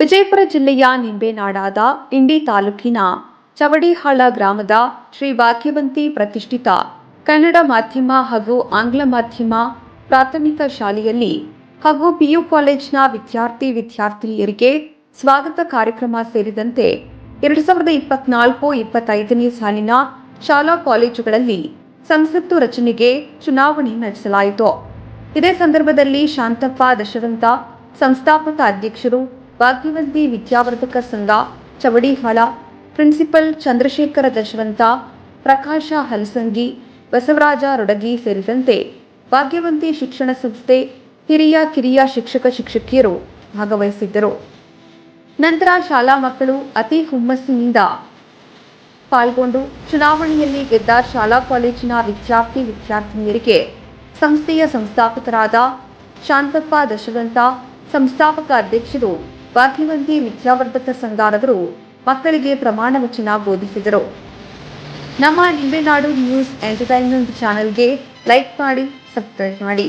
ವಿಜಯಪುರ ಜಿಲ್ಲೆಯ ನಿಂಬೇನಾಡಾದ ಇಂಡಿ ತಾಲೂಕಿನ ಚವಡಿಹಾಳ ಗ್ರಾಮದ ಶ್ರೀ ಭಾಗ್ಯವಂತಿ ಪ್ರತಿಷ್ಠಿತ ಕನ್ನಡ ಮಾಧ್ಯಮ ಹಾಗೂ ಆಂಗ್ಲ ಮಾಧ್ಯಮ ಪ್ರಾಥಮಿಕ ಶಾಲೆಯಲ್ಲಿ ಹಾಗೂ ಪಿಯು ಕಾಲೇಜಿನ ವಿದ್ಯಾರ್ಥಿನಿಯರಿಗೆ ಸ್ವಾಗತ ಕಾರ್ಯಕ್ರಮ ಸೇರಿದಂತೆ 2024-25ನೇ ಸಾಲಿನ ಶಾಲಾ ಕಾಲೇಜುಗಳಲ್ಲಿ ಸಂಸತ್ತು ರಚನೆಗೆ ಚುನಾವಣೆ ನಡೆಸಲಾಯಿತು. ಇದೇ ಸಂದರ್ಭದಲ್ಲಿ ಶಾಂತಪ್ಪ ದಶವಂತ, ಸಂಸ್ಥಾಪಕ ಅಧ್ಯಕ್ಷರು, ಭಾಗ್ಯವಂತಿ ವಿದ್ಯಾವರ್ಧಕ ಸಂಘ ಚವಡಿಹಾಳ, ಪ್ರಿನ್ಸಿಪಲ್ ಚಂದ್ರಶೇಖರ ದಶವಂತ, ಪ್ರಕಾಶ ಹಲಸಂಗಿ, ಬಸವರಾಜ ರೊಡಗಿ ಸೇರಿದಂತೆ ಭಾಗ್ಯವಂತಿ ಶಿಕ್ಷಣ ಸಂಸ್ಥೆ ಹಿರಿಯ ಕಿರಿಯ ಶಿಕ್ಷಕಿಯರು ಭಾಗವಹಿಸಿದ್ದರು. ನಂತರ ಶಾಲಾ ಮಕ್ಕಳು ಅತಿ ಹುಮ್ಮಸ್ಸಿನಿಂದ ಪಾಲ್ಗೊಂಡು ಚುನಾವಣೆಯಲ್ಲಿ ಗೆದ್ದ ಶಾಲಾ ಕಾಲೇಜಿನ ವಿದ್ಯಾರ್ಥಿನಿಯರಿಗೆ ಸಂಸ್ಥೆಯ ಸಂಸ್ಥಾಪಕರಾದ ಶಾಂತಪ್ಪ ದಶವಂತ, ಸಂಸ್ಥಾಪಕ ಅಧ್ಯಕ್ಷರು, ಭಾಗ್ಯವಂತಿ ವಿದ್ಯಾವರ್ಧಕ ಸಂಘದವರು ಮಕ್ಕಳಿಗೆ ಪ್ರಮಾಣ ವಚನ ಬೋಧಿಸಿದರು. ನಮ್ಮ ನಿಂಬೇನಾಡು ನ್ಯೂಸ್ ಎಂಟರ್ಟೈನ್ಮೆಂಟ್ ಚಾನೆಲ್ಗೆ ಲೈಕ್ ಮಾಡಿ, ಸಬ್ಸ್ಕ್ರೈಬ್ ಮಾಡಿ.